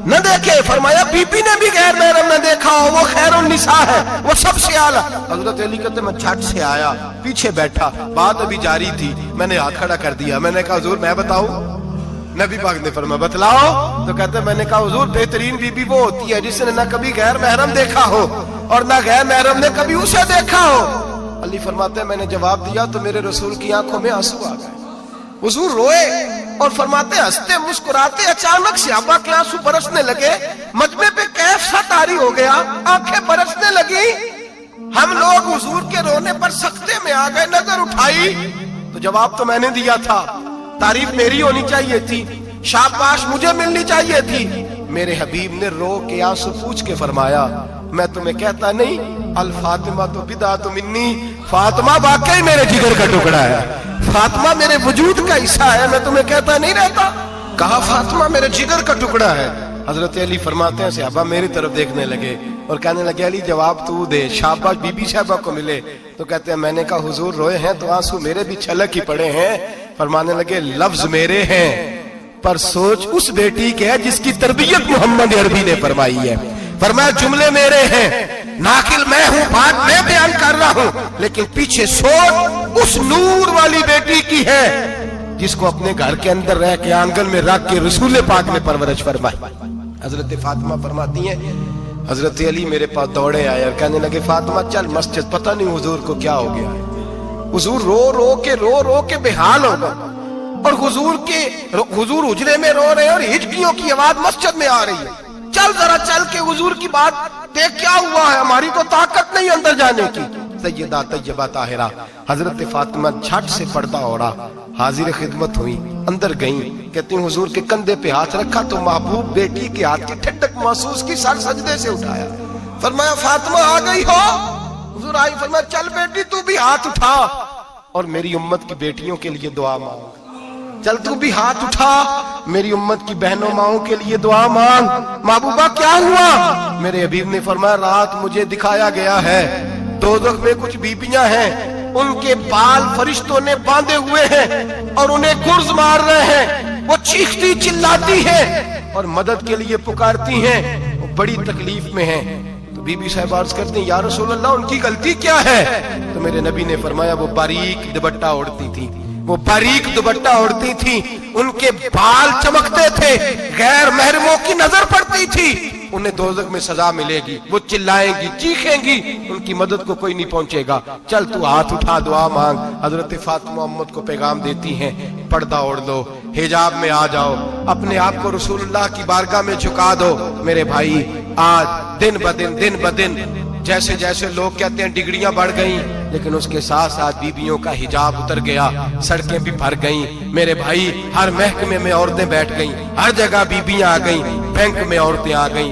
نہ دیکھے۔ فرمایا بی بی نے بھی غیر محرم نہ دیکھا ہو، وہ خیر النساء ہے، وہ سب سے اعلیٰ۔ حضرت علی کہتے میں جھٹ سے آیا، پیچھے بیٹھا، بات ابھی جاری تھی، میں نے ہاتھ کھڑا کر دیا، میں نے کہا حضور میں بتاؤں؟ نبی پاک نے فرمایا بتلاؤ۔ تو کہتے میں نے کہا حضور بہترین بی بی وہ ہوتی ہے جس نے نہ کبھی غیر محرم دیکھا ہو اور نہ غیر محرم نے کبھی اسے دیکھا ہو۔ علی فرماتے ہیں میں نے جواب دیا تو میرے رسول کی آنکھوں میں آنسو آ گئے، حضور روئے اور فرماتے ہنستے مسکراتے اچانک صحابہ کے آنسو برسنے لگے، مجمع پہ کیف سا طاری ہو گیا، آنکھیں برسنے لگی۔ ہم لوگ حضور کے رونے پر سکتے میں آ گئے، نظر اٹھائی تو جواب تو میں نے دیا تھا، تعریف میری ہونی چاہیے تھی، شاباش مجھے ملنی چاہیے تھی۔ میرے حبیب نے رو کے آنسو پوچھ کے فرمایا میں تمہیں کہتا نہیں الفاطمہ تو بدعۃ منی، فاطمہ واقعی میرے جگر کا ٹکڑا ہے، فاطمہ میرے وجود کا حصہ ہے، میں تمہیں کہتا نہیں رہتا؟ کہا فاطمہ میرے جگر کا ٹکڑا ہے۔ حضرت علی فرماتے ہیں صحابہ میری طرف دیکھنے لگے اور کہنے لگے علی جواب تو دے، شاباش بی بی صاحبہ کو ملے۔ تو کہتے ہیں میں نے کہا حضور روئے ہیں تو آنسو میرے بھی چھلک ہی پڑے ہیں۔ فرمانے لگے لفظ میرے ہیں پر سوچ اس بیٹی کے ہے جس کی تربیت محمد عربی نے فرمائی ہے۔ فرمایا جملے میرے ہیں، ناقل میں ہوں، بات میں بیان کر رہا ہوں، لیکن پیچھے سوچ اس نور والی بیٹی کی ہے جس کو اپنے گھر کے اندر رہ کے آنگن میں رکھ کے رسول پاک نے پرورش فرمائی۔ حضرت فاطمہ فرماتی ہیں حضرت علی میرے پاس دوڑے آئے اور کہنے لگے فاطمہ چل مسجد، پتہ نہیں حضور کو کیا ہو گیا ہے۔ حضور رو رو کے بحال ہو گئے اور حضور حجرے میں رو رہے ہیں اور ہچکیوں کی آواز مسجد میں آ رہی ہے۔ چل ذرا چل کے حضور کی بات دیکھ کیا ہوا ہے، ہماری تو طاقت نہیں اندر جانے کی۔ سیدہ طیبہ طاہرہ حضرت فاطمہ جھٹ سے پردہ اوڑا، حاضر خدمت ہوئی، اندر گئیں، کہتی ہیں حضور کے کندھے پہ ہاتھ رکھا تو محبوب بیٹی کے ہاتھ کی ٹھنڈک محسوس کی، سر سجدے سے اٹھایا، فرمایا فاطمہ آ گئی ہو؟ حضور آئی، فرمایا چل بیٹی تو بھی ہاتھ اٹھا اور میری امت کی بیٹیوں کے لیے دعا مانگ، چل تو بھی ہاتھ اٹھا میری امت کی بہنوں ماؤں کے لیے دعا مانگ۔ محبوبہ کیا ہوا؟ میرے حبیب نے فرمایا رات مجھے دکھایا گیا ہے دوزخ میں کچھ بیبیاں ہیں، ان کے بال فرشتوں نے باندھے ہوئے ہیں اور انہیں گرز مار رہے ہیں، وہ چیختی چلاتی ہیں اور مدد کے لیے پکارتی ہیں، وہ بڑی تکلیف میں ہیں۔ تو بی بی صاحب عرض کرتی ہیں یا رسول اللہ ان کی غلطی کیا ہے؟ تو میرے نبی نے فرمایا وہ باریک دوپٹہ اوڑھتی تھی، وہ باریک دوپٹہ اوڑھتی تھی، ان کے بال چمکتے تھے، غیر محرموں کی نظر پڑتی تھی، انہیں دوزخ میں سزا ملے گی، وہ چلائیں گی چیخیں گی، ان کی مدد کو کوئی نہیں پہنچے گا، چل تو ہاتھ اٹھا دعا مانگ۔ حضرت فاطمہ امت کو پیغام دیتی ہیں پردہ اوڑھ دو، حجاب میں آ جاؤ، اپنے آپ کو رسول اللہ کی بارگاہ میں جھکا دو۔ میرے بھائی آج دن بدن جیسے جیسے لوگ کہتے ہیں ڈگریاں بڑھ گئیں، لیکن اس کے ساتھ ساتھ بیویوں کا حجاب اتر گیا، سڑکیں بھی بھر گئیں۔ میرے بھائی ہر محکمے میں عورتیں بیٹھ گئیں، ہر جگہ بیویاں آ گئیں، بینک میں عورتیں آ گئیں،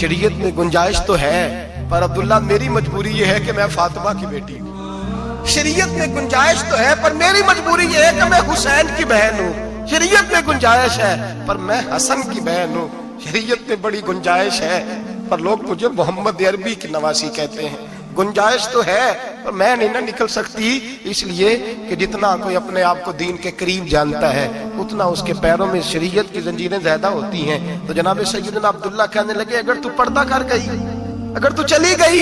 شریعت میں گنجائش تو ہے پر عبداللہ میری مجبوری یہ ہے کہ میں فاطمہ کی بیٹی ہوں. شریعت میں گنجائش تو ہے پر میری مجبوری یہ ہے کہ میں حسین کی بہن ہوں. شریعت میں گنجائش ہے پر میں حسن کی بہن ہوں. شریعت میں بڑی گنجائش ہے پر لوگ مجھے محمد عربی کی نواسی کہتے ہیں. گنجائش تو ہے پر میں نہیں نہ نکل سکتی، اس لیے کہ جتنا کوئی اپنے آپ کو دین کے قریب جانتا ہے اتنا اس کے پیروں میں شریعت کی زنجیریں زیادہ ہوتی ہیں. تو جناب سیدنا عبداللہ کہنے لگے اگر تو پردہ کر گئی، اگر تو چلی گئی،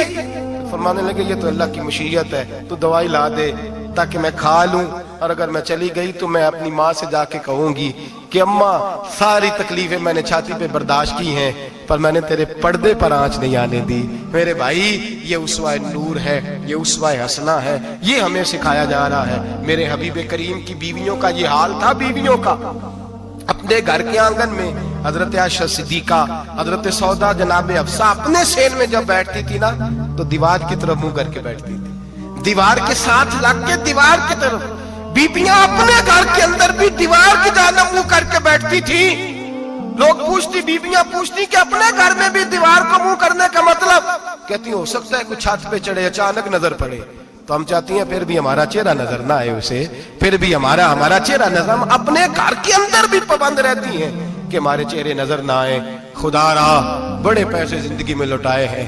فرمانے لگے یہ تو اللہ کی مشیت ہے، تو دوائی لا دے تاکہ میں کھا لوں، اور اگر میں چلی گئی تو میں اپنی ماں سے جا کے کہوں گی کہ اماں ساری تکلیفیں میں نے چھاتی پہ برداشت کی ہیں پر میں نے تیرے پردے پر آنچ نہیں آنے دی. میرے بھائی یہ اسوہ نور ہے، یہ اسوہ حسنہ ہے، یہ ہمیں سکھایا جا رہا ہے. میرے حبیب کریم کی بیویوں کا یہ حال تھا. بیویوں کا اپنے گھر کے آنگن میں حضرت عائشہ صدیقہ، حضرت سودا، جناب حفصہ اپنے سین میں جب بیٹھتی تھی نا تو دیوار کی طرف منہ کر کے بیٹھتی تھی، دیوار کے ساتھ لگ کے دیوار کی طرف. بیبیاں اپنے گھر کے اندر بھی دیوار کی جانب منہ کر کے بیٹھتی تھی. لوگ پوچھتی، بیبیاں پوچھتی کہ اپنے گھر میں بھی دیوار کو منہ کرنے کا مطلب؟ کہتی ہو سکتا ہے کوئی چھت پہ چڑھے اچانک نظر پڑے تو ہم چاہتی ہیں پھر بھی ہمارا چہرہ نظر نہ آئے اسے، پھر بھی ہمارا چہرہ نظر. ہم اپنے گھر کے اندر بھی پابند رہتی ہیں کہ ہمارے چہرے نظر نہ آئے. خدا را بڑے پیسے زندگی میں لوٹائے ہیں،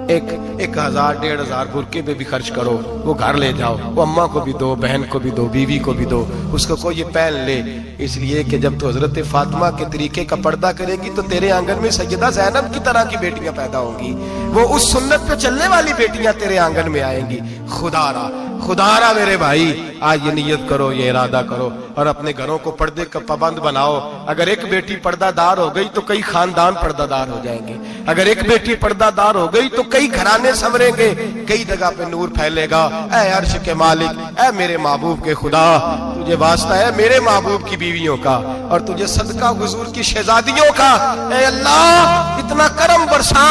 1000 1500 برقعے پہ بھی خرچ کرو، وہ گھر لے جاؤ، وہ اماں کو بھی دو، بہن کو بھی دو، بیوی کو بھی دو، اس کو کوئی یہ پہن لے. اس لیے کہ جب تو حضرت فاطمہ کے طریقے کا پردہ کرے گی تو تیرے آنگن میں سیدہ زینب کی طرح کی بیٹیاں پیدا ہوں گی، وہ اس سنت پہ چلنے والی بیٹیاں تیرے آنگن میں آئیں گی. خدا را میرے بھائی آج یہ نیت کرو، یہ ارادہ کرو اور اپنے گھروں کو پردے کا پابند بناؤ. اگر ایک بیٹی پردہ دار ہو گئی تو کئی خاندان پردہ دار ہو جائیں گے. اگر ایک بیٹی پردہ دار ہو گئی تو کئی گھرانے سنوریں گے، کئی جگہ پہ نور پھیلے گا. اے عرش کے مالک، اے میرے محبوب کے خدا، تجھے واسطہ ہے میرے محبوب کی بیویوں کا اور تجھے صدقہ حضور کی شہزادیوں کا. اے اللہ اتنا کرم برسا،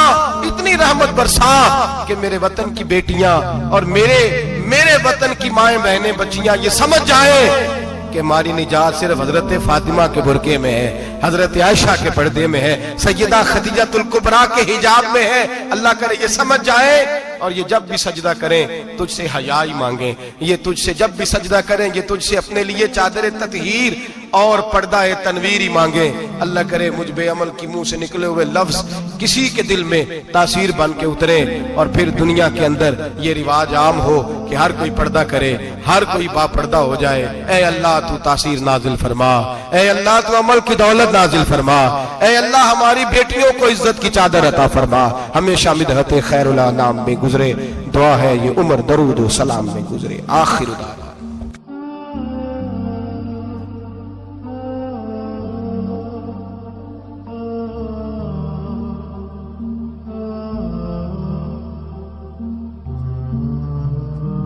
اتنی رحمت برسا کہ میرے وطن کی بیٹیاں اور میرے وطن کی مائیں بہنیں بچیاں یہ سمجھ جائیں کہ ہماری نجات صرف حضرت فاطمہ کے برقعے میں ہے، حضرت عائشہ کے پردے میں ہے، سیدہ خدیجہ الکبریٰ کے حجاب میں ہے. اللہ کرے یہ سمجھ جائے اور یہ جب بھی سجدہ کریں تجھ سے حیائی مانگیں. یہ تجھ سے جب بھی سجدہ کریں یہ تجھ سے اپنے لیے چادر تطہیر اور پردہ تنویری مانگیں. اللہ کرے مجھ بے عمل کی منہ سے نکلے ہوئے لفظ کسی کے دل میں تاثیر بن کے اتریں اور پھر دنیا کے اندر یہ رواج عام ہو کہ ہر کوئی پردہ کرے، ہر کوئی با پردہ ہو جائے. اے اللہ تو تاثیر نازل فرما، اے اللہ تو عمل کی دولت نازل فرما، اے اللہ ہماری بیٹیوں کو عزت کی چادر عطا فرما. ہمیشہ مدحت خیر الانام میں گزرے، دعا ہے یہ عمر درود و سلام میں گزرے. آخر دعا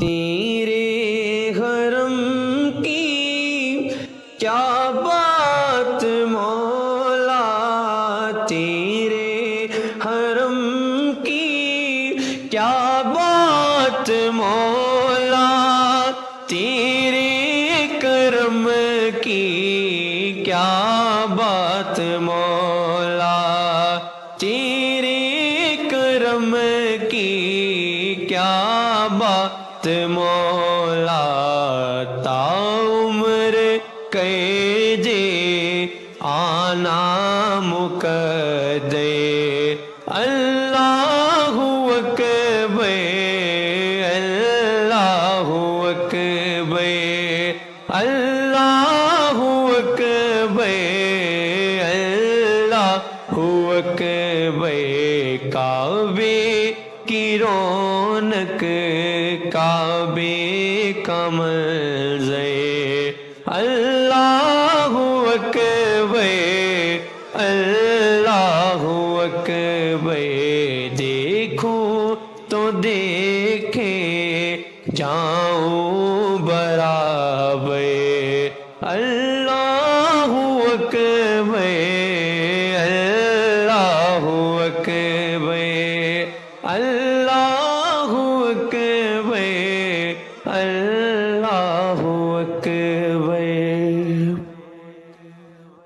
تیرے حرم کی کیا بات مولا، تیرے حرم کی کیا بات مولا، تیرے کرم کی کیا بات مولا، تیرے کرم کی کیا بات مولا. تا عمر کہجے آنا مقدے، اللہ اکبر، اللہ اکبر، اللہ اکبر، اللہ اکبر. کعبے کی رونق، کعبے کا منظر، اللہ اکبر، اللہ اکبر. دیکھوں تو دیکھے جاؤں برابر، اللہ اکبر، اللہ اکبر، اللہ